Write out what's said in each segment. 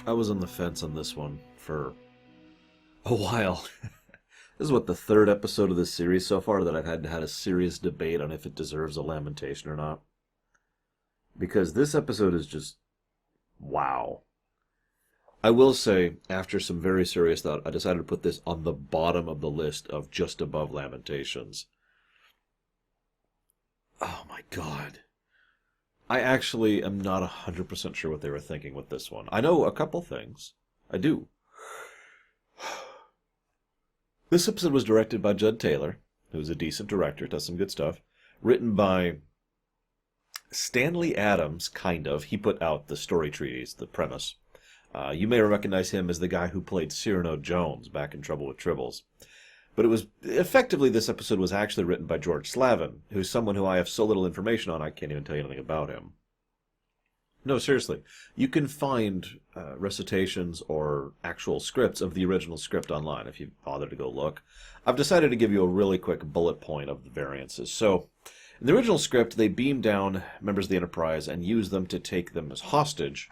I was on the fence on this one for a while. This is what, the third episode of this series so far that I've had a serious debate on if it deserves a lamentation or not. Because this episode is just wow. I will say, after some very serious thought, I decided to put this on the bottom of the list of just above Lamentations. Oh my god. I actually am not 100% sure what they were thinking with this one. I know a couple things. I do. This episode was directed by Judd Taylor, who's a decent director, does some good stuff. Written by Stanley Adams, kind of. He put out the story treatise, the premise. You may recognize him as the guy who played Cyrano Jones back in Trouble with Tribbles. But it was, effectively, this episode was actually written by George Slavin, who's someone who I have so little information on I can't even tell you anything about him. No, seriously. You can find recitations or actual scripts of the original script online if you bother to go look. I've decided to give you a really quick bullet point of the variances. So, in the original script, they beam down members of the Enterprise and use them to take them as hostage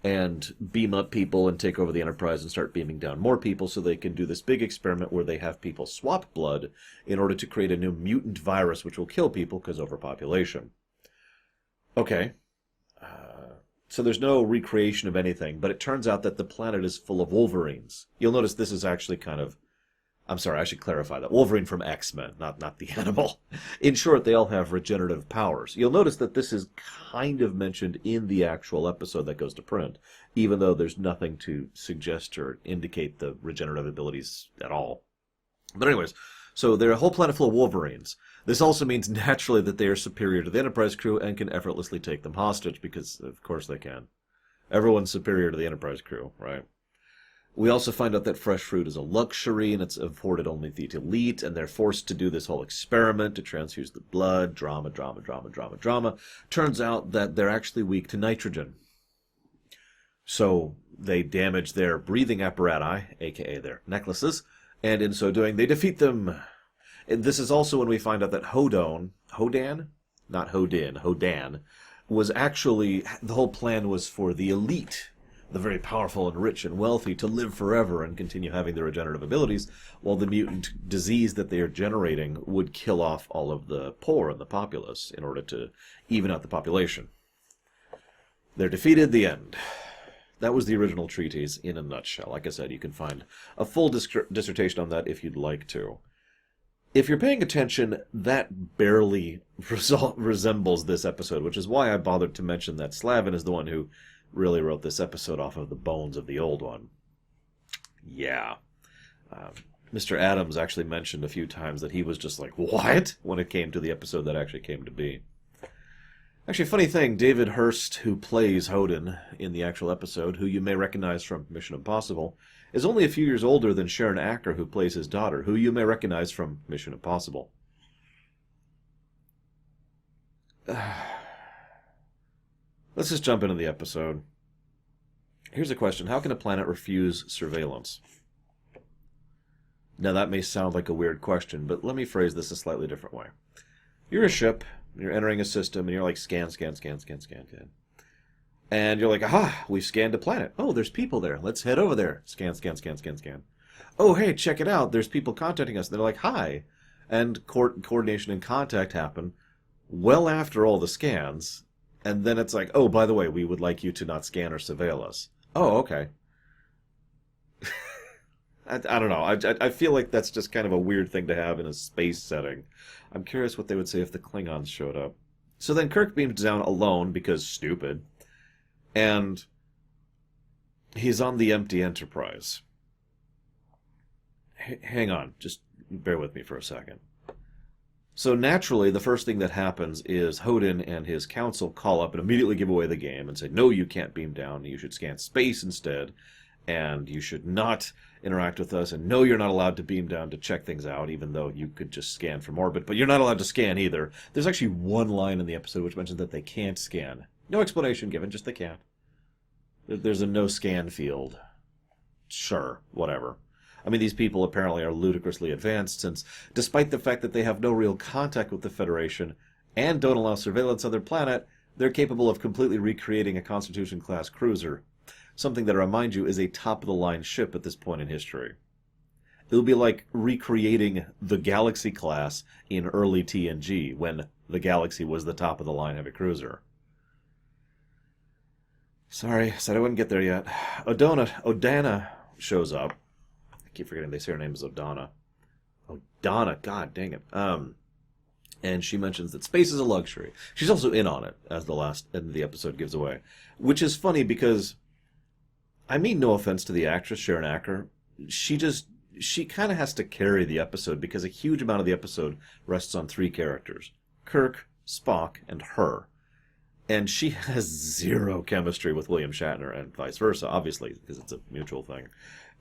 and beam up people and take over the Enterprise and start beaming down more people so they can do this big experiment where they have people swap blood in order to create a new mutant virus which will kill people because overpopulation. Okay. So there's no recreation of anything, but it turns out that the planet is full of Wolverines. You'll notice this is actually kind of... I'm sorry, I should clarify that. Wolverine from X-Men, not the animal. In short, they all have regenerative powers. You'll notice that this is kind of mentioned in the actual episode that goes to print, even though there's nothing to suggest or indicate the regenerative abilities at all. But anyways, so they're a whole planet full of Wolverines. This also means naturally that they are superior to the Enterprise crew and can effortlessly take them hostage, because of course they can. Everyone's superior to the Enterprise crew, right? We also find out that fresh fruit is a luxury, and it's afforded only the elite, and they're forced to do this whole experiment to transfuse the blood. Drama. Turns out that they're actually weak to nitrogen. So they damage their breathing apparatus, aka their necklaces, and in so doing, they defeat them. And this is also when we find out that Hodan, was actually, the whole plan was for the elite, the very powerful and rich and wealthy, to live forever and continue having their regenerative abilities, while the mutant disease that they are generating would kill off all of the poor and the populace in order to even out the population. They're defeated, the end. That was the original treatise in a nutshell. Like I said, you can find a full dissertation on that if you'd like to. If you're paying attention, that barely resembles this episode, which is why I bothered to mention that Slavin is the one who really wrote this episode off of the bones of the old one. Yeah. Mr. Adams actually mentioned a few times that he was just like, what? When it came to the episode that actually came to be. Actually, funny thing, David Hurst, who plays Hodan in the actual episode, who you may recognize from Mission Impossible, is only a few years older than Sharon Acker, who plays his daughter, who you may recognize from Mission Impossible. Let's just jump into the episode. Here's a question. How can a planet refuse surveillance? Now, that may sound like a weird question, but let me phrase this a slightly different way. You're a ship, you're entering a system, and you're like, scan. And you're like, aha, we've scanned a planet. Oh, there's people there. Let's head over there. Scan. Oh, hey, check it out. There's people contacting us. They're like, hi. And coordination and contact happen well after all the scans. And then it's like, oh, by the way, we would like you to not scan or surveil us. Oh, okay. I don't know. I feel like that's just kind of a weird thing to have in a space setting. I'm curious what they would say if the Klingons showed up. So then Kirk beams down alone, because stupid. And he's on the empty Enterprise. Hang on. Just bear with me for a second. So naturally, the first thing that happens is Hodan and his council call up and immediately give away the game and say, no, you can't beam down. You should scan space instead. And you should not interact with us. And no, you're not allowed to beam down to check things out, even though you could just scan from orbit. But you're not allowed to scan either. There's actually one line in the episode which mentions that they can't scan. No explanation given, just they can't. There's a no scan field. Sure, whatever. I mean, these people apparently are ludicrously advanced, since despite the fact that they have no real contact with the Federation and don't allow surveillance on their planet, they're capable of completely recreating a Constitution-class cruiser. something that, I remind you, is a top-of-the-line ship at this point in history. It'll be like recreating the Galaxy class in early TNG, when the Galaxy was the top-of-the-line heavy cruiser. Sorry, said I wouldn't get there yet. Odana shows up. I keep forgetting they say her name is Odana. Odana, god dang it. And she mentions that space is a luxury. She's also in on it, as the last end of the episode gives away. Which is funny because, I mean no offense to the actress, Sharon Acker, she kind of has to carry the episode because a huge amount of the episode rests on three characters. Kirk, Spock, and her. And she has zero chemistry with William Shatner and vice versa, obviously, because it's a mutual thing.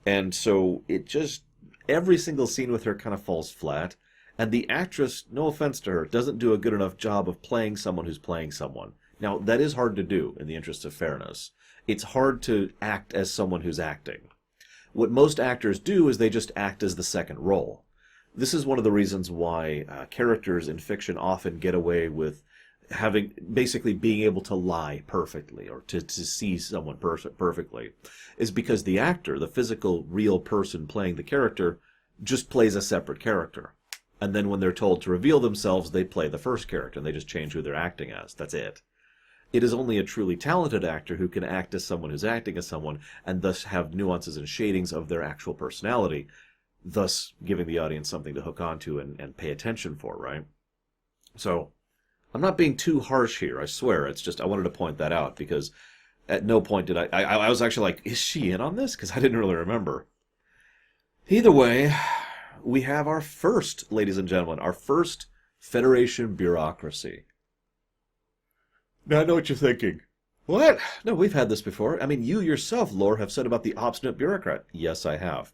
And so it just, every single scene with her kind of falls flat. And the actress, no offense to her, doesn't do a good enough job of playing someone who's playing someone. Now, that is hard to do in the interest of fairness. It's hard to act as someone who's acting. What most actors do is they just act as the second role. This is one of the reasons why characters in fiction often get away with basically being able to lie perfectly, or to see someone perfectly, is because the actor, the physical, real person playing the character, just plays a separate character. And then when they're told to reveal themselves, they play the first character, and they just change who they're acting as. That's it. It is only a truly talented actor who can act as someone who's acting as someone, and thus have nuances and shadings of their actual personality, thus giving the audience something to hook onto and pay attention for, right? So, I'm not being too harsh here, I swear. It's just, I wanted to point that out, because at no point did I was actually like, is she in on this? Because I didn't really remember. Either way, we have our first, ladies and gentlemen, our first Federation bureaucracy. Now I know what you're thinking. What? No, we've had this before. I mean, you yourself, Lore, have said about the obstinate bureaucrat. Yes, I have.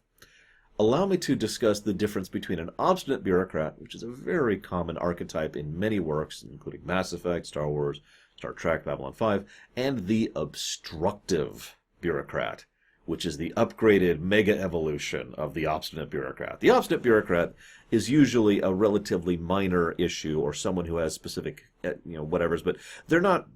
Allow me to discuss the difference between an obstinate bureaucrat, which is a very common archetype in many works, including Mass Effect, Star Wars, Star Trek, Babylon 5, and the obstructive bureaucrat, which is the upgraded mega evolution of the obstinate bureaucrat. The obstinate bureaucrat is usually a relatively minor issue, or someone who has specific, whatevers, but they're not.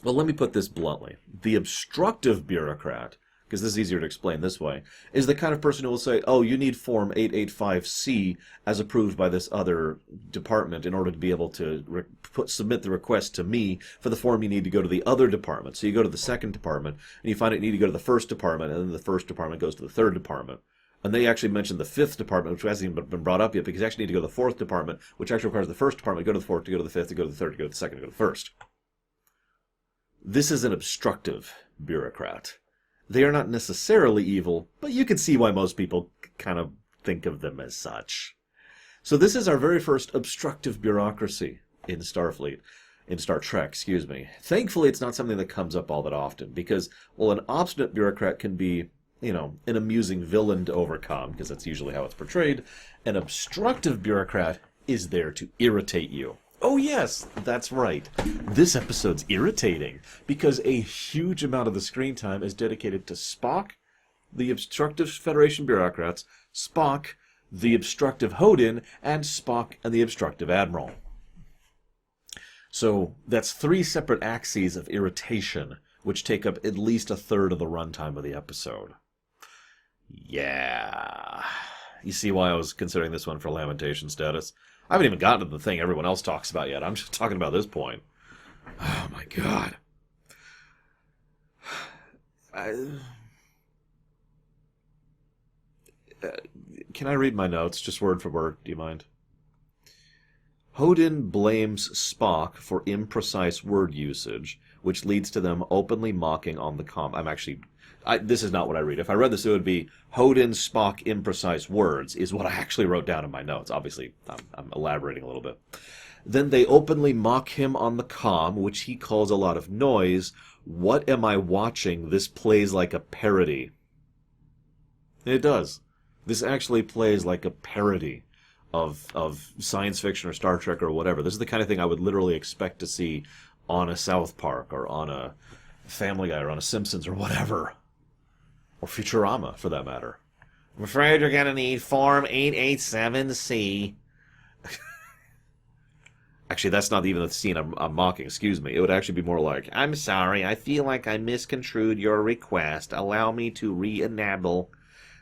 Well, let me put this bluntly. The obstructive bureaucrat, because this is easier to explain this way, is the kind of person who will say, oh, you need Form 885C as approved by this other department in order to be able to submit the request to me. For the form, you need to go to the other department. So you go to the second department, and you find out you need to go to the first department, and then the first department goes to the third department. And they actually mentioned the fifth department, which hasn't even been brought up yet, because you actually need to go to the fourth department, which actually requires the first department to go to the fourth, to go to the fifth, to go to the third, to go to the second, to go to the first. This is an obstructive bureaucrat. They are not necessarily evil, but you can see why most people kind of think of them as such. So this is our very first obstructive bureaucracy in Starfleet. In Star Trek, excuse me. Thankfully, it's not something that comes up all that often, because, well, an obstinate bureaucrat can be, an amusing villain to overcome, because that's usually how it's portrayed. An obstructive bureaucrat is there to irritate you. Oh yes, that's right. This episode's irritating, because a huge amount of the screen time is dedicated to Spock, the obstructive Federation bureaucrats, Spock, the obstructive Hodin, and Spock and the obstructive Admiral. So that's three separate axes of irritation, which take up at least a third of the runtime of the episode. Yeah. You see why I was considering this one for lamentation status? I haven't even gotten to the thing everyone else talks about yet. I'm just talking about this point. Oh my god. Can I read my notes, just word for word? Do you mind? Hodin blames Spock for imprecise word usage, which leads to them openly mocking on the this is not what I read. If I read this, it would be Hodin, Spock, imprecise words, is what I actually wrote down in my notes. Obviously, I'm elaborating a little bit. Then they openly mock him on the comm, which he calls a lot of noise. What am I watching? This plays like a parody. It does. This actually plays like a parody of science fiction or Star Trek or whatever. This is the kind of thing I would literally expect to see on a South Park or on a Family Guy or on a Simpsons or whatever. Or Futurama, for that matter. I'm afraid you're going to need Form 887C. Actually, that's not even the scene I'm mocking, excuse me. It would actually be more like, I'm sorry, I feel like I misconstrued your request. Allow me to re-enable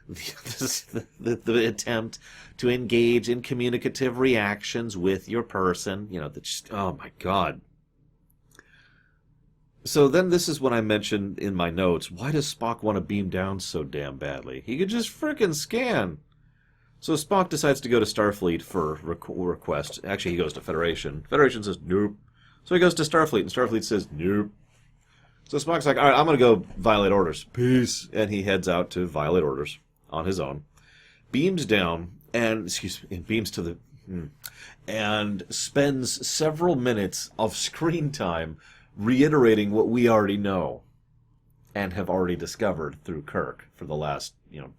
the attempt to engage in communicative reactions with your person. You know, just, oh my God. So then this is when I mentioned in my notes, why does Spock want to beam down so damn badly? He could just frickin' scan. So Spock decides to go to Starfleet for request. Actually, he goes to Federation. Federation says, nope. So he goes to Starfleet, and Starfleet says, nope. So Spock's like, all right, I'm going to go violate orders. Peace. And he heads out to violate orders on his own. Beams down, and, beams to the... and spends several minutes of screen time reiterating what we already know and have already discovered through Kirk for the last,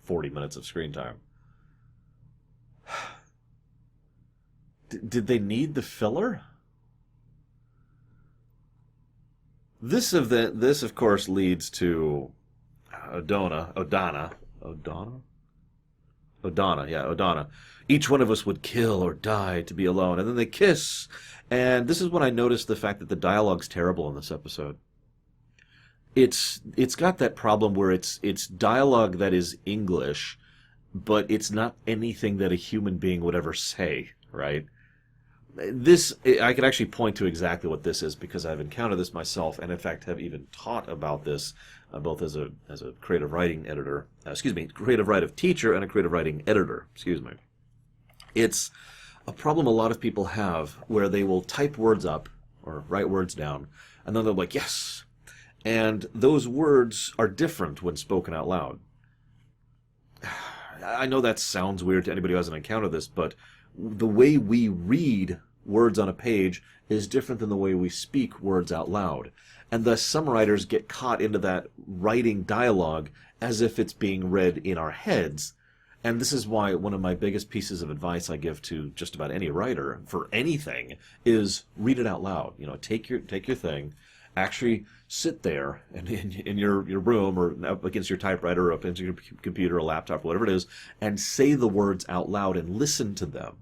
40 minutes of screen time. Did they need the filler? This, of course, leads to Odana. Each one of us would kill or die to be alone. And then they kiss. And this is when I noticed the fact that the dialogue's terrible in this episode. It's got that problem where it's dialogue that is English, but it's not anything that a human being would ever say, right? This, I can actually point to exactly what this is because I've encountered this myself, and in fact have even taught about this, both as a creative writing editor, creative writing teacher and a creative writing editor, It's a problem a lot of people have where they will type words up or write words down, and then they're like, yes, and those words are different when spoken out loud. I know that sounds weird to anybody who hasn't encountered this, but the way we read words on a page is different than the way we speak words out loud. And thus some writers get caught into that writing dialogue as if it's being read in our heads. And this is why one of my biggest pieces of advice I give to just about any writer for anything is read it out loud. Take your thing, actually sit there and in your room or up against your typewriter or up into your computer or laptop, whatever it is, and say the words out loud and listen to them.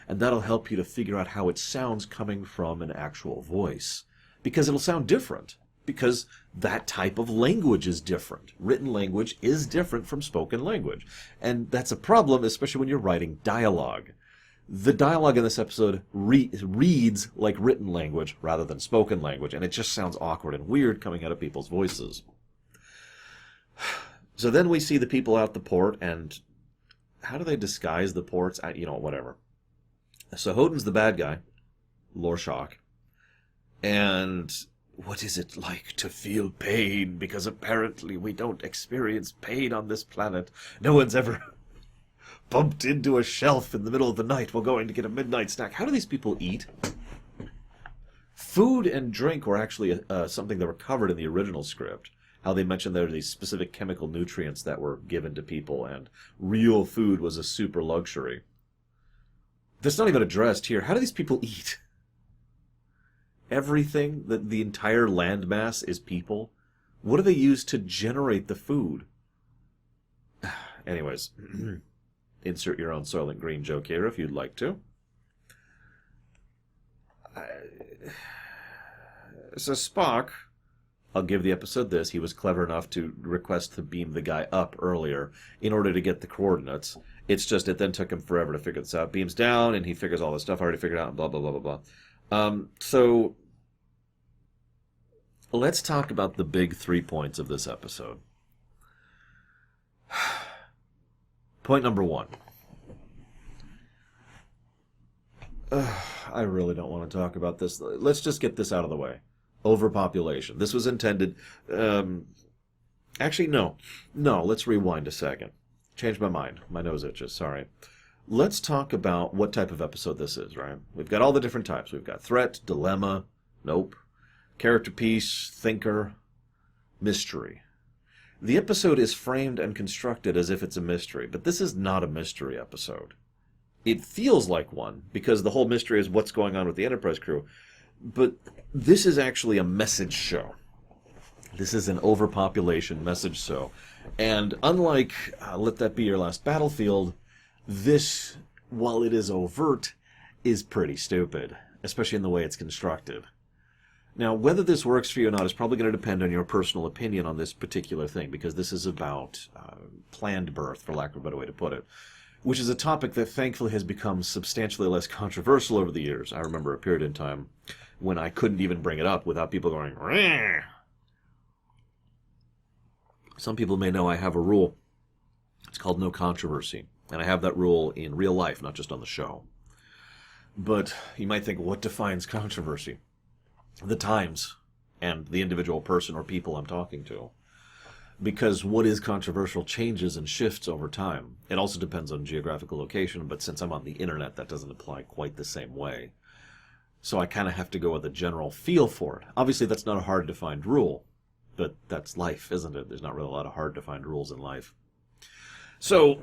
And that'll help you to figure out how it sounds coming from an actual voice. Because it'll sound different. Because that type of language is different. Written language is different from spoken language. And that's a problem, especially when you're writing dialogue. The dialogue in this episode reads like written language rather than spoken language, and it just sounds awkward and weird coming out of people's voices. So then we see the people out the port, and how do they disguise the ports? Whatever. So Hodin's the bad guy, Lorshok, and what is it like to feel pain? Because apparently we don't experience pain on this planet. No one's ever bumped into a shelf in the middle of the night while going to get a midnight snack. How do these people eat? Food and drink were actually something that were covered in the original script. How they mentioned there are these specific chemical nutrients that were given to people, and real food was a super luxury. That's not even addressed here. How do these people eat? Everything, the entire landmass is people. What do they use to generate the food? Anyways, insert your own Soylent Green joke here if you'd like to. So Spock, I'll give the episode this, he was clever enough to request to beam the guy up earlier in order to get the coordinates. It's just it then took him forever to figure this out. Beams down, and he figures all this stuff already figured out, and blah, blah, blah, blah, blah. So let's talk about the big 3 points of this episode. Point number 1. I really don't want to talk about this. Let's just get this out of the way. Overpopulation. This was intended... Actually, no. No, let's rewind a second. Changed my mind. My nose itches, sorry. Let's talk about what type of episode this is, right? We've got all the different types. We've got threat, dilemma, nope, character piece, thinker, mystery. The episode is framed and constructed as if it's a mystery, but this is not a mystery episode. It feels like one, because the whole mystery is what's going on with the Enterprise crew, but this is actually a message show. This is an overpopulation message show. And unlike Let That Be Your Last Battlefield, this, while it is overt, is pretty stupid. especially in the way it's constructed. Now, whether this works for you or not is probably going to depend on your personal opinion on this particular thing, because this is about planned birth, for lack of a better way to put it, which is a topic that thankfully has become substantially less controversial over the years. I remember a period in time when I couldn't even bring it up without people going, "Rah!" Some people may know I have a rule. It's called no controversy. And I have that rule in real life, not just on the show. But you might think, what defines controversy? The times and the individual person or people I'm talking to. Because what is controversial changes and shifts over time. It also depends on geographical location, but since I'm on the internet, that doesn't apply quite the same way. So I kind of have to go with a general feel for it. Obviously, that's not a hard-to-find rule, but that's life, isn't it? There's not really a lot of hard-to-find rules in life. So,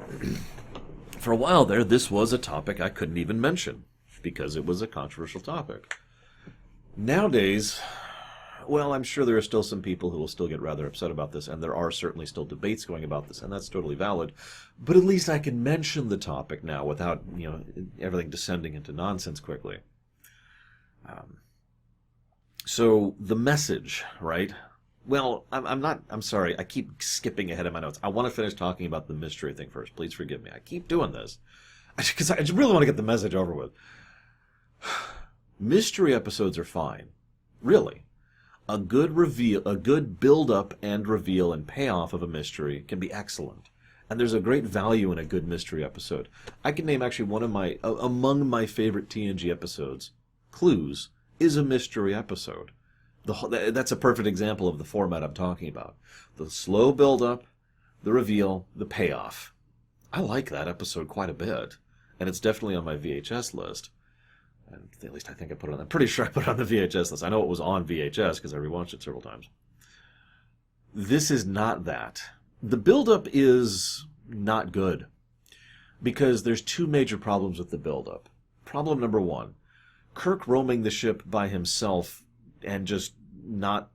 for a while there, this was a topic I couldn't even mention, because it was a controversial topic. Nowadays, well, I'm sure there are still some people who will still get rather upset about this, and there are certainly still debates going about this, and that's totally valid. But at least I can mention the topic now without, everything descending into nonsense quickly. So, the message, right? Well, I'm sorry, I keep skipping ahead of my notes. I want to finish talking about the mystery thing first. Please forgive me. I keep doing this, because I just really want to get the message over with. Mystery episodes are fine. Really. A good reveal, a good build-up and reveal and payoff of a mystery can be excellent. And there's a great value in a good mystery episode. I can name actually one of my, among my favorite TNG episodes, Clues, is a mystery episode. That's a perfect example of the format I'm talking about. The slow build-up, the reveal, the payoff. I like that episode quite a bit. And it's definitely on my VHS list. And at least I think I put it on. I'm pretty sure I put it on the VHS list. I know it was on VHS because I rewatched it several times. This is not that. The build-up is not good. Because there's two major problems with the build-up. Problem number one. Kirk roaming the ship by himself and just not...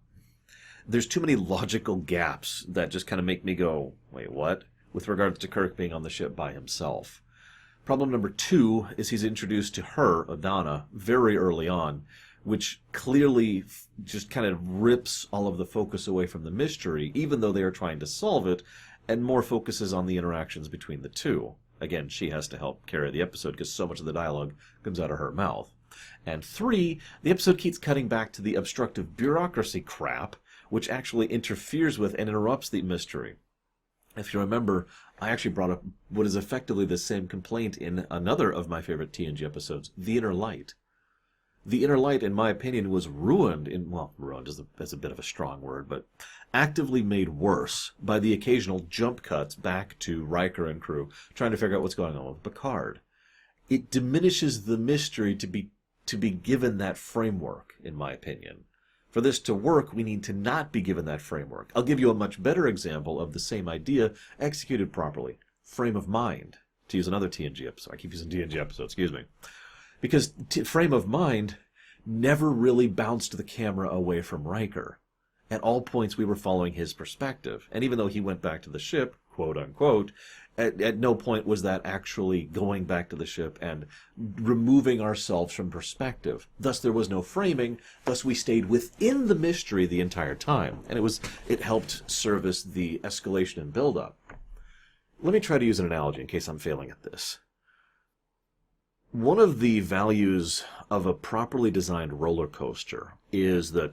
There's too many logical gaps that just kind of make me go, wait, what? With regards to Kirk being on the ship by himself. Problem number two is he's introduced to her, Adana, very early on, which clearly just kind of rips all of the focus away from the mystery, even though they are trying to solve it, and more focuses on the interactions between the two. Again, she has to help carry the episode because so much of the dialogue comes out of her mouth. And three, the episode keeps cutting back to the obstructive bureaucracy crap, which actually interferes with and interrupts the mystery. If you remember, I actually brought up what is effectively the same complaint in another of my favorite TNG episodes, The Inner Light. The Inner Light, in my opinion, was ruined is a bit of a strong word, but actively made worse by the occasional jump cuts back to Riker and crew, trying to figure out what's going on with Picard. It diminishes the mystery to be given that framework, in my opinion. For this to work, we need to not be given that framework. I'll give you a much better example of the same idea executed properly. Frame of Mind, to use another TNG episode. I keep using TNG episodes, excuse me. Because Frame of Mind never really bounced the camera away from Riker. At all points, we were following his perspective. And even though he went back to the ship, quote unquote, at no point was that actually going back to the ship and removing ourselves from perspective. Thus, there was no framing. Thus, we stayed within the mystery the entire time. And it helped service the escalation and build-up. Let me try to use an analogy in case I'm failing at this. One of the values of a properly designed roller coaster is the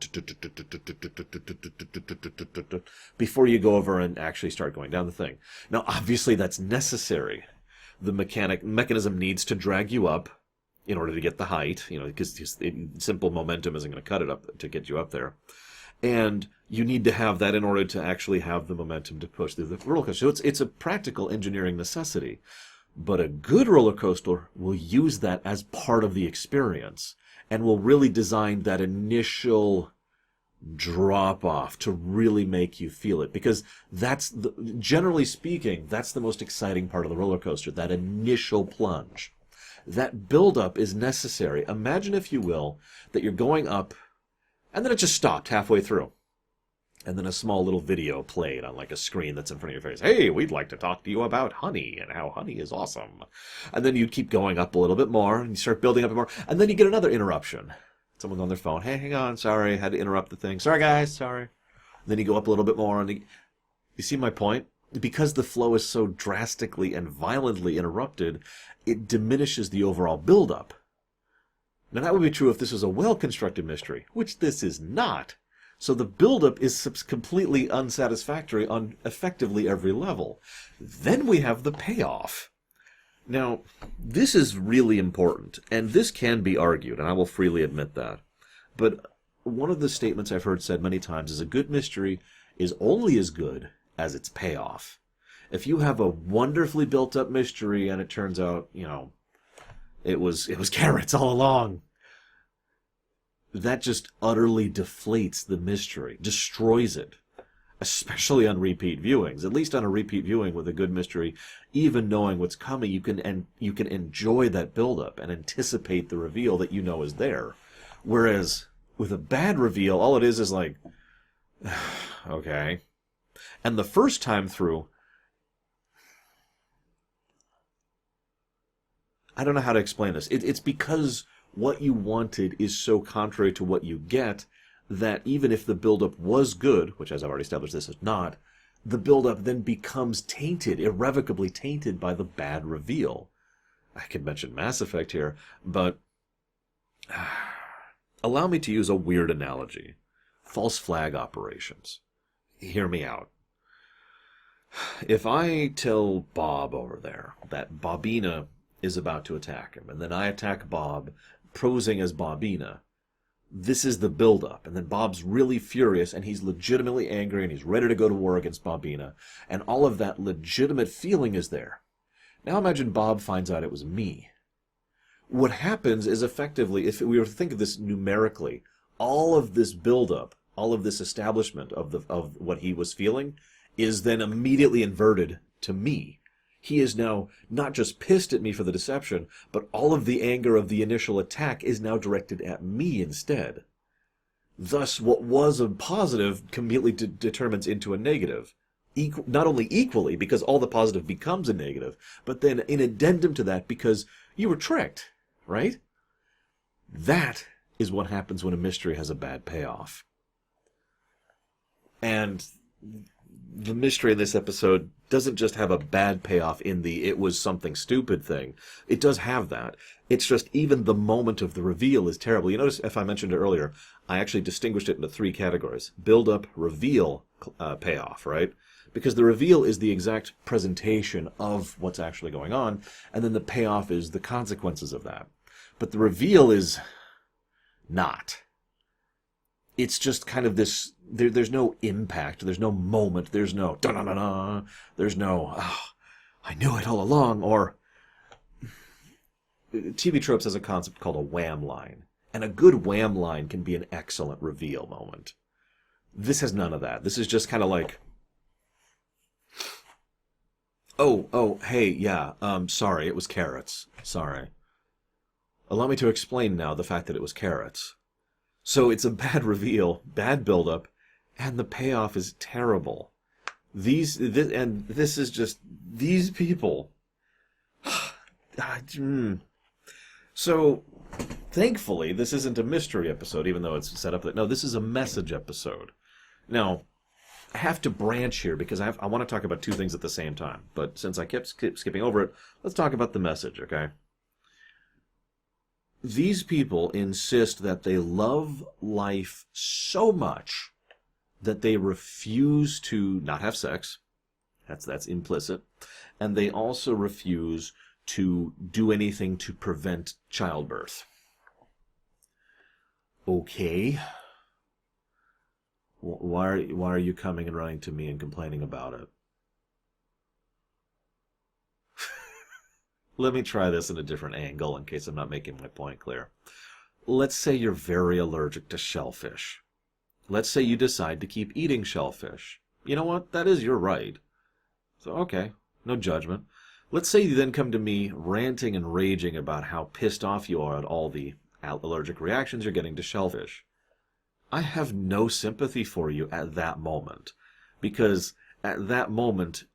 before you go over and actually start going down the thing. Now, obviously, that's necessary. The mechanism needs to drag you up in order to get the height, because simple momentum isn't going to cut it up to get you up there. And you need to have that in order to actually have the momentum to push through the roller coaster. So it's a practical engineering necessity. But a good roller coaster will use that as part of the experience and will really design that initial drop-off to really make you feel it. Because generally speaking, that's the most exciting part of the roller coaster, that initial plunge. That build-up is necessary. Imagine, if you will, that you're going up and then it just stopped halfway through. and then a small little video played on like a screen that's in front of your face. Hey, we'd like to talk to you about honey and how honey is awesome. And then you'd keep going up a little bit more, and you start building up more, and then you get another interruption. Someone's on their phone. Hey, hang on, sorry, had to interrupt the thing. Sorry, guys, sorry. And then you go up a little bit more, and you see my point? Because the flow is so drastically and violently interrupted, it diminishes the overall buildup. Now, that would be true if this was a well-constructed mystery, which this is not. So the buildup is completely unsatisfactory on effectively every level. Then we have the payoff. Now, this is really important, and this can be argued, and I will freely admit that. But one of the statements I've heard said many times is a good mystery is only as good as its payoff. If you have a wonderfully built-up mystery and it turns out, it was carrots all along, that just utterly deflates the mystery, destroys it, especially on repeat viewings. At least on a repeat viewing with a good mystery, even knowing what's coming, you can enjoy that buildup and anticipate the reveal that you know is there. Whereas with a bad reveal, all it is like, okay. And the first time through, I don't know how to explain this. It's because what you wanted is so contrary to what you get that even if the buildup was good, which as I've already established this is not, the buildup then becomes tainted, irrevocably tainted by the bad reveal. I could mention Mass Effect here, but allow me to use a weird analogy. False flag operations. Hear me out. If I tell Bob over there that Bobina is about to attack him, and then I attack Bob, posing as Bobina, this is the buildup, and then Bob's really furious, and he's legitimately angry, and he's ready to go to war against Bobina, and all of that legitimate feeling is there. Now imagine Bob finds out it was me. What happens is effectively, if we were to think of this numerically, all of this buildup, all of this establishment of what he was feeling, is then immediately inverted to me. He is now not just pissed at me for the deception, but all of the anger of the initial attack is now directed at me instead. Thus, what was a positive completely determines into a negative. Not only equally, because all the positive becomes a negative, but then in addendum to that, because you were tricked, right? That is what happens when a mystery has a bad payoff. And the mystery in this episode doesn't just have a bad payoff in the it was something stupid thing. It does have that. It's just even the moment of the reveal is terrible. You notice, if I mentioned it earlier, I actually distinguished it into 3 categories. Build up, reveal, payoff, right? Because the reveal is the exact presentation of what's actually going on, and then the payoff is the consequences of that. But the reveal is not. It's just kind of this, there's no impact, there's no moment, there's no da-na-na-na, there's no, I knew it all along, or TV Tropes has a concept called a wham line, and a good wham line can be an excellent reveal moment. This has none of that. This is just kind of like, hey, yeah, sorry, it was carrots, sorry. Allow me to explain now the fact that it was carrots. So it's a bad reveal, bad buildup, and the payoff is terrible. This is just these people. So, thankfully, this isn't a mystery episode, even though it's set up that no, this is a message episode. Now, I have to branch here because I want to talk about 2 things at the same time. But since I kept skipping over it, let's talk about the message, okay? These people insist that they love life so much that they refuse to not have sex. That's implicit. And they also refuse to do anything to prevent childbirth. Okay. Why are you coming and running to me and complaining about it? Let me try this in a different angle in case I'm not making my point clear. Let's say you're very allergic to shellfish. Let's say you decide to keep eating shellfish. You know what? That is your right. So, okay, no judgment. Let's say you then come to me ranting and raging about how pissed off you are at all the allergic reactions you're getting to shellfish. I have no sympathy for you at that moment, because at that moment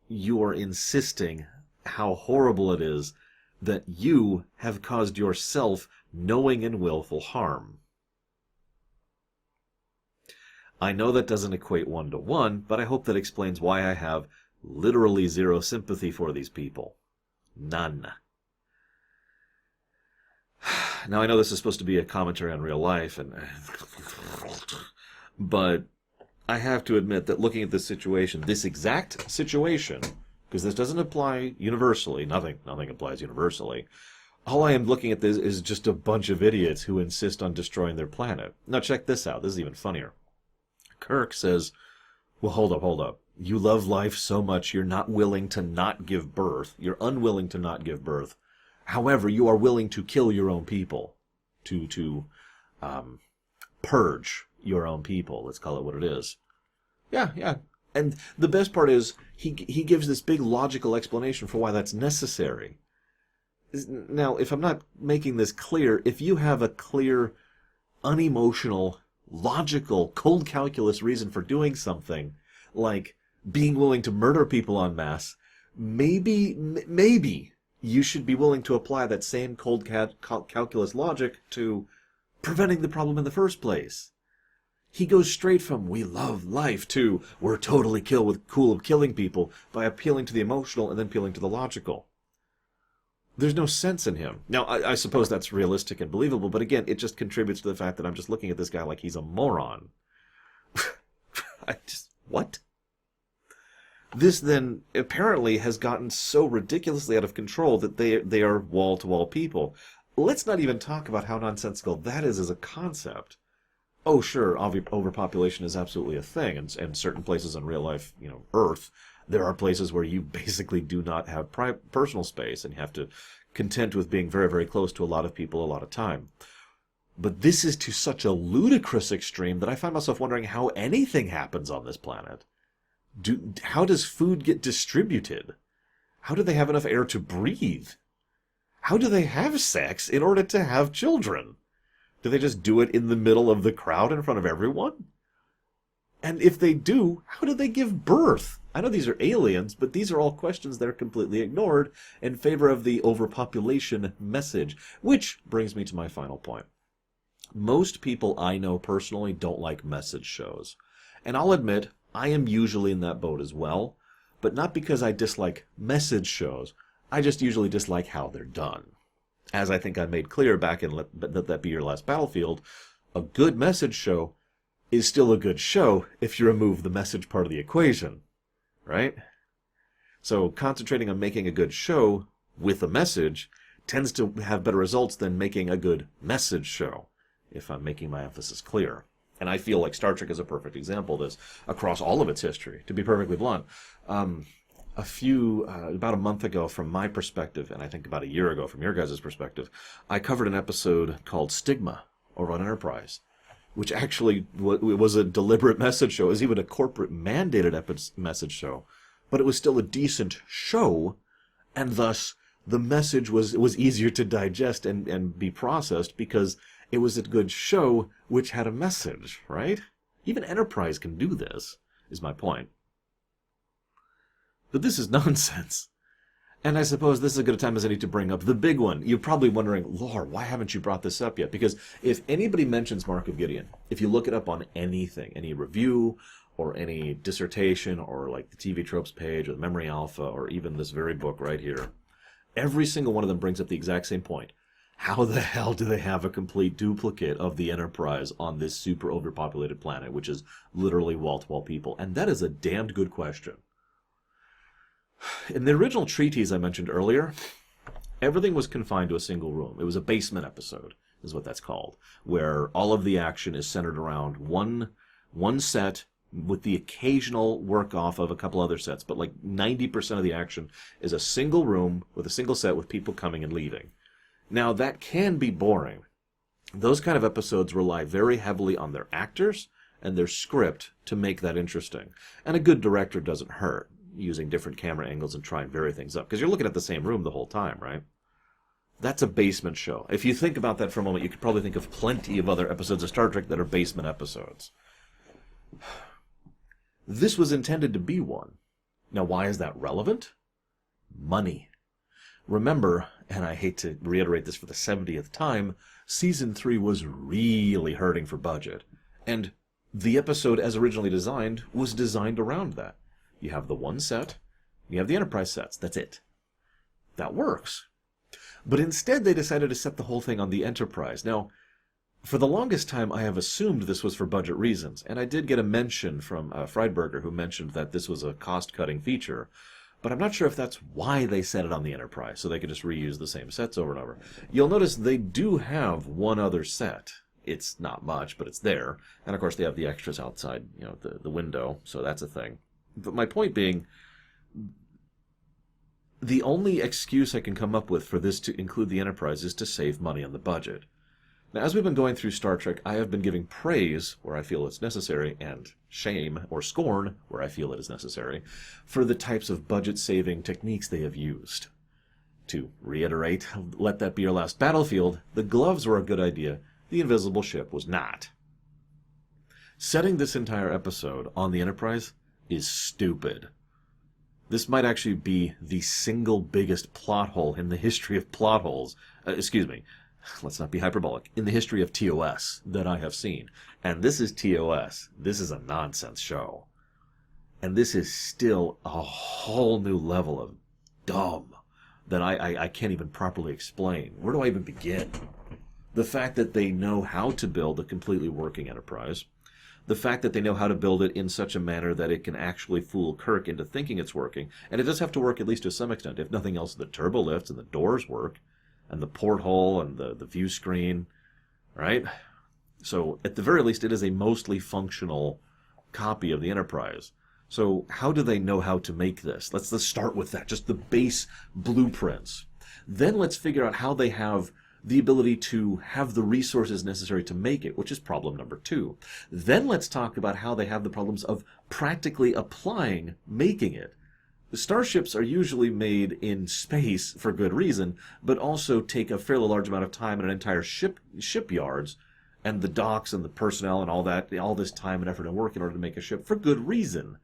you are insisting how horrible it is that you have caused yourself knowing and willful harm. I know that doesn't equate 1 to 1, but I hope that explains why I have literally zero sympathy for these people. None. Now, I know this is supposed to be a commentary on real life, but I have to admit that looking at this situation, this exact situation, because this doesn't apply universally, nothing applies universally, all I am looking at this is just a bunch of idiots who insist on destroying their planet. Now, check this out. This is even funnier. Kirk says, well, hold up. You love life so much you're not willing to not give birth. You're unwilling to not give birth. However, you are willing to kill your own people, to purge your own people. Let's call it what it is. Yeah. And the best part is he gives this big logical explanation for why that's necessary. Now, if I'm not making this clear, if you have a clear, unemotional, logical, cold calculus reason for doing something, like being willing to murder people en masse, maybe you should be willing to apply that same cold calculus logic to preventing the problem in the first place. He goes straight from "we love life" to "we're totally cool of killing people" by appealing to the emotional and then appealing to the logical. There's no sense in him. Now, I suppose that's realistic and believable, but again, it just contributes to the fact that I'm just looking at this guy like he's a moron. What? This then apparently has gotten so ridiculously out of control that they are wall-to-wall people. Let's not even talk about how nonsensical that is as a concept. Oh, sure, overpopulation is absolutely a thing, and certain places in real life, Earth, there are places where you basically do not have personal space, and you have to content with being very, very close to a lot of people a lot of time. But this is to such a ludicrous extreme that I find myself wondering how anything happens on this planet. How does food get distributed? How do they have enough air to breathe? How do they have sex in order to have children? Do they just do it in the middle of the crowd in front of everyone? And if they do, how do they give birth? I know these are aliens, but these are all questions that are completely ignored in favor of the overpopulation message, which brings me to my final point. Most people I know personally don't like message shows. And I'll admit, I am usually in that boat as well, but not because I dislike message shows. I just usually dislike how they're done. As I think I made clear back in Let That Be Your Last Battlefield, a good message show is still a good show if you remove the message part of the equation, right? So concentrating on making a good show with a message tends to have better results than making a good message show, if I'm making my emphasis clear. And I feel like Star Trek is a perfect example of this across all of its history, to be perfectly blunt. About a month ago from my perspective, and I think about a year ago from your guys' perspective, I covered an episode called Stigma over on Enterprise, which actually was a deliberate message show. It was even a corporate mandated message show, but it was still a decent show, and thus the message was easier to digest and be processed because it was a good show which had a message, right? Even Enterprise can do this, is my point. But this is nonsense. And I suppose this is as good a time as any to bring up the big one. You're probably wondering, Lord, why haven't you brought this up yet? Because if anybody mentions Mark of Gideon, if you look it up on anything, any review or any dissertation or like the TV Tropes page or the Memory Alpha or even this very book right here, every single one of them brings up the exact same point. How the hell do they have a complete duplicate of the Enterprise on this super overpopulated planet, which is literally wall-to-wall people? And that is a damned good question. In the original treatise I mentioned earlier, everything was confined to a single room. It was a basement episode, is what that's called, where all of the action is centered around one set with the occasional work-off of a couple other sets, but like 90% of the action is a single room with a single set with people coming and leaving. Now, that can be boring. Those kind of episodes rely very heavily on their actors and their script to make that interesting. And a good director doesn't hurt, using different camera angles and trying to vary things up, because you're looking at the same room the whole time, right? That's a basement show. If you think about that for a moment, you could probably think of plenty of other episodes of Star Trek that are basement episodes. This was intended to be one. Now, why is that relevant? Money. Remember, and I hate to reiterate this for the 70th time, Season 3 was really hurting for budget. And the episode, as originally designed, was designed around that. You have the one set, you have the Enterprise sets, that's it. That works. But instead they decided to set the whole thing on the Enterprise. Now, for the longest time I have assumed this was for budget reasons, and I did get a mention from Friedberger who mentioned that this was a cost-cutting feature, but I'm not sure if that's why they set it on the Enterprise, so they could just reuse the same sets over and over. You'll notice they do have one other set. It's not much, but it's there. And of course they have the extras outside, the window, so that's a thing. But my point being, the only excuse I can come up with for this to include the Enterprise is to save money on the budget. Now, as we've been going through Star Trek, I have been giving praise where I feel it's necessary, and shame or scorn where I feel it is necessary, for the types of budget-saving techniques they have used. To reiterate, let that be your last battlefield, the gloves were a good idea, the invisible ship was not. Setting this entire episode on the Enterprise is stupid. This might actually be the single biggest plot hole in the history of plot holes. Let's not be hyperbolic. In the history of TOS that I have seen. And this is TOS. This is a nonsense show. And this is still a whole new level of dumb that I can't even properly explain. Where do I even begin? The fact that they know how to build a completely working Enterprise. The fact that they know how to build it in such a manner that it can actually fool Kirk into thinking it's working. And it does have to work at least to some extent. If nothing else, the turbo lifts and the doors work. And the porthole and the view screen. Right? So, at the very least, it is a mostly functional copy of the Enterprise. So, how do they know how to make this? Let's start with that. Just the base blueprints. Then let's figure out how they have the ability to have the resources necessary to make it, which is problem number 2. Then let's talk about how they have the problems of practically applying making it. The starships are usually made in space for good reason, but also take a fairly large amount of time in an entire shipyards and the docks and the personnel and all that, all this time and effort and work in order to make a ship for good reason.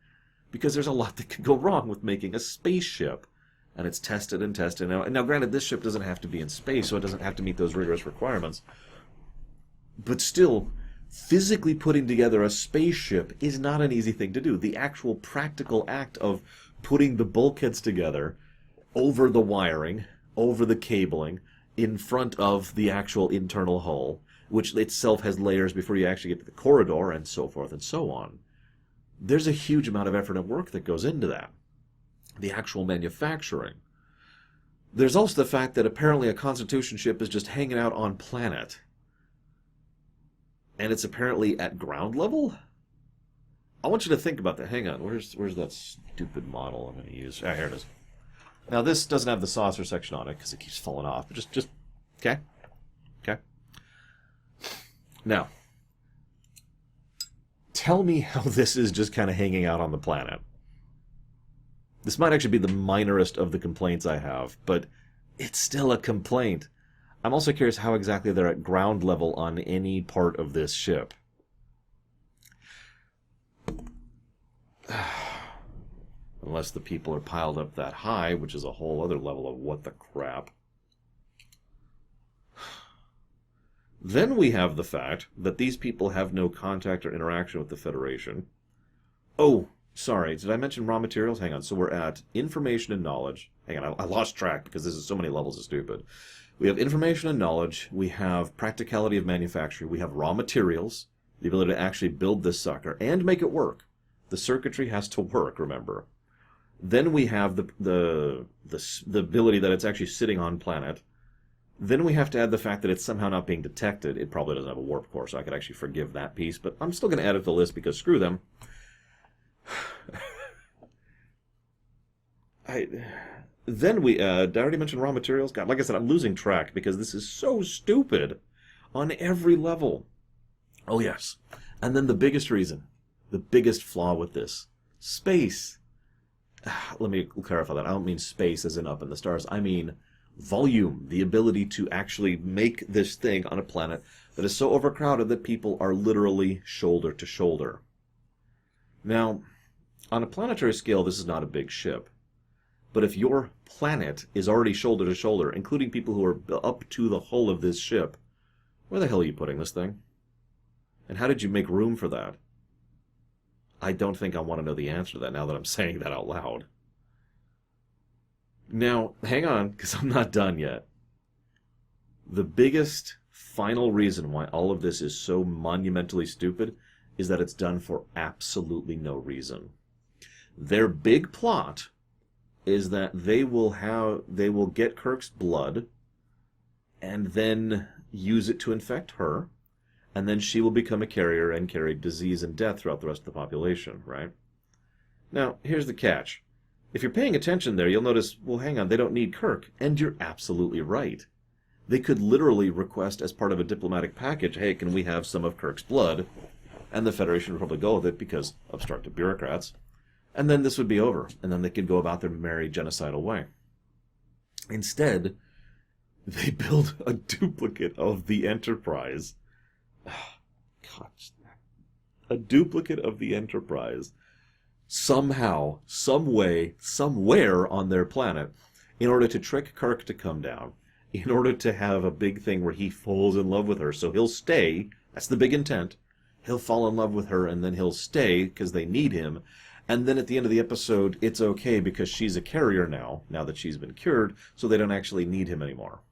Because there's a lot that can go wrong with making a spaceship. And it's tested and tested. Now, granted, this ship doesn't have to be in space, so it doesn't have to meet those rigorous requirements. But still, physically putting together a spaceship is not an easy thing to do. The actual practical act of putting the bulkheads together over the wiring, over the cabling, in front of the actual internal hull, which itself has layers before you actually get to the corridor, and so forth and so on. There's a huge amount of effort and work that goes into that. The actual manufacturing. There's also the fact that apparently a Constitution ship is just hanging out on planet. And it's apparently at ground level? I want you to think about that. Hang on, where's that stupid model I'm going to use? Ah, here it is. Now this doesn't have the saucer section on it because it keeps falling off. But just, okay? Okay. Now, tell me how this is just kind of hanging out on the planet. This might actually be the minorest of the complaints I have, but it's still a complaint. I'm also curious how exactly they're at ground level on any part of this ship. Unless the people are piled up that high, which is a whole other level of what the crap. Then we have the fact that these people have no contact or interaction with the Federation. Oh, sorry, did I mention raw materials? Hang on, so we're at information and knowledge. Hang on, I lost track because this is so many levels of stupid. We have information and knowledge, we have practicality of manufacturing, we have raw materials, the ability to actually build this sucker and make it work. The circuitry has to work, remember. Then we have the ability that it's actually sitting on planet. Then we have to add the fact that it's somehow not being detected. It probably doesn't have a warp core, so I could actually forgive that piece, but I'm still going to add it to the list because screw them. Then we, did I already mention raw materials? God, like I said, I'm losing track because this is so stupid on every level. Oh, yes. And then the biggest reason, the biggest flaw with this, space. Let me clarify that. I don't mean space as in up in the stars. I mean volume, the ability to actually make this thing on a planet that is so overcrowded that people are literally shoulder to shoulder. Now, on a planetary scale, this is not a big ship. But if your planet is already shoulder to shoulder, including people who are up to the hull of this ship, where the hell are you putting this thing? And how did you make room for that? I don't think I want to know the answer to that now that I'm saying that out loud. Now, hang on, because I'm not done yet. The biggest final reason why all of this is so monumentally stupid is that it's done for absolutely no reason. Their big plot is that they will get Kirk's blood and then use it to infect her, and then she will become a carrier and carry disease and death throughout the rest of the population, right? Now, here's the catch. If you're paying attention there, you'll notice, well, hang on, they don't need Kirk. And you're absolutely right. They could literally request as part of a diplomatic package, hey, can we have some of Kirk's blood? And the Federation would probably go with it because obstructive bureaucrats. And then this would be over. And then they could go about their merry genocidal way. Instead, they build a duplicate of the Enterprise. God, a duplicate of the Enterprise. Somehow, some way, somewhere on their planet, in order to trick Kirk to come down, in order to have a big thing where he falls in love with her. So he'll stay, that's the big intent. He'll fall in love with her, and then he'll stay because they need him. And then at the end of the episode, it's okay because she's a carrier now that she's been cured, so they don't actually need him anymore.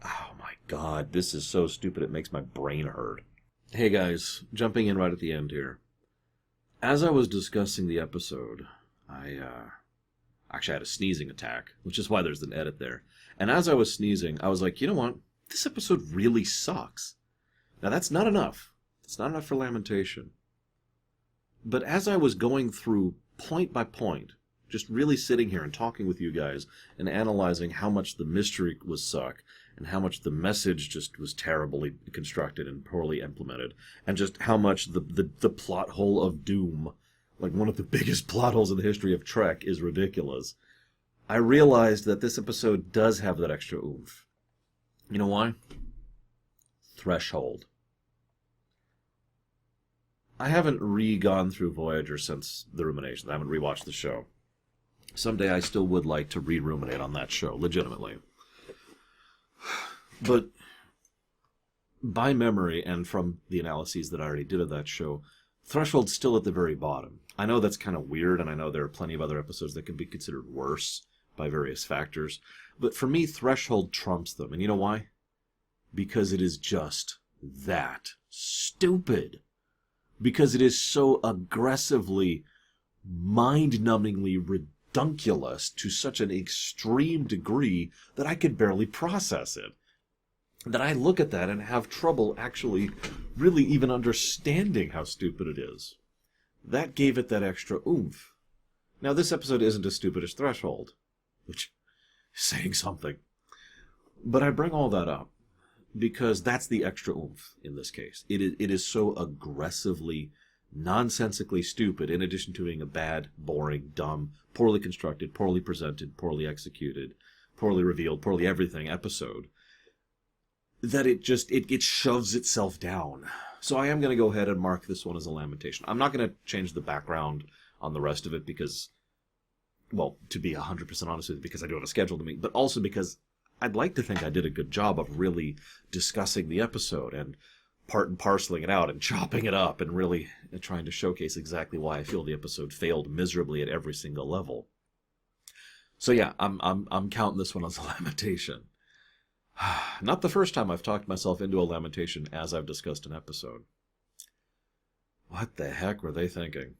Oh my God, this is so stupid it makes my brain hurt. Hey guys, jumping in right at the end here. As I was discussing the episode, I actually had a sneezing attack, which is why there's an edit there. And as I was sneezing, I was like, you know what? This episode really sucks. Now that's not enough. It's not enough for Lamentation. But as I was going through point by point, just really sitting here and talking with you guys and analyzing how much the mystery was suck and how much the message just was terribly constructed and poorly implemented, and just how much the plot hole of doom, like one of the biggest plot holes in the history of Trek, is ridiculous, I realized that this episode does have that extra oomph. You know why? Threshold. I haven't re-gone through Voyager since the Ruminations. I haven't rewatched the show. Someday I still would like to re-ruminate on that show, legitimately. But by memory and from the analyses that I already did of that show, Threshold's still at the very bottom. I know that's kind of weird, and I know there are plenty of other episodes that can be considered worse by various factors. But for me, Threshold trumps them. And you know why? Because it is just that stupid. Because it is so aggressively, mind-numbingly redunculous to such an extreme degree that I could barely process it. That I look at that and have trouble actually really even understanding how stupid it is. That gave it that extra oomph. Now, this episode isn't as stupid as Threshold, which is saying something. But I bring all that up because that's the extra oomph in this case. It is so aggressively, nonsensically stupid, in addition to being a bad, boring, dumb, poorly constructed, poorly presented, poorly executed, poorly revealed, poorly everything episode, that it shoves itself down. So I am going to go ahead and mark this one as a lamentation. I'm not going to change the background on the rest of it because, well, to be 100% honest with you, because I do have a schedule to meet, but also because I'd like to think I did a good job of really discussing the episode and part and parceling it out and chopping it up and really trying to showcase exactly why I feel the episode failed miserably at every single level. So yeah, I'm counting this one as a lamentation. Not the first time I've talked myself into a lamentation as I've discussed an episode. What the heck were they thinking?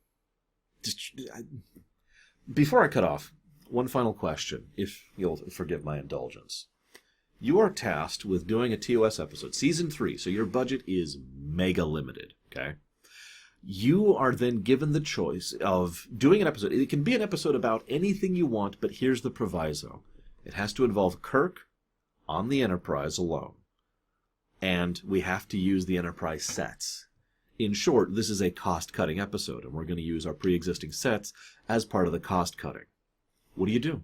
Before I cut off, one final question, if you'll forgive my indulgence. You are tasked with doing a TOS episode, Season 3, so your budget is mega limited, okay? You are then given the choice of doing an episode. It can be an episode about anything you want, but here's the proviso. It has to involve Kirk on the Enterprise alone. And we have to use the Enterprise sets. In short, this is a cost-cutting episode, and we're going to use our pre-existing sets as part of the cost-cutting. What do you do?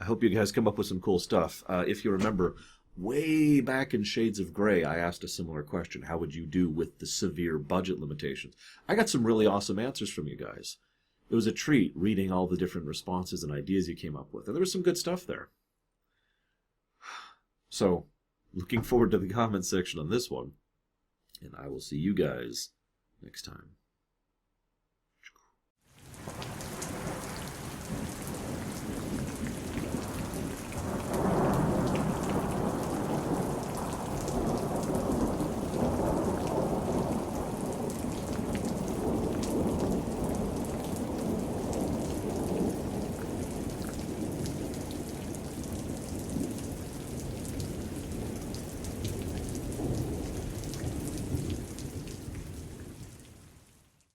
I hope you guys come up with some cool stuff. If you remember, way back in Shades of Grey, I asked a similar question. How would you do with the severe budget limitations? I got some really awesome answers from you guys. It was a treat reading all the different responses and ideas you came up with. And there was some good stuff there. So, looking forward to the comment section on this one. And I will see you guys next time.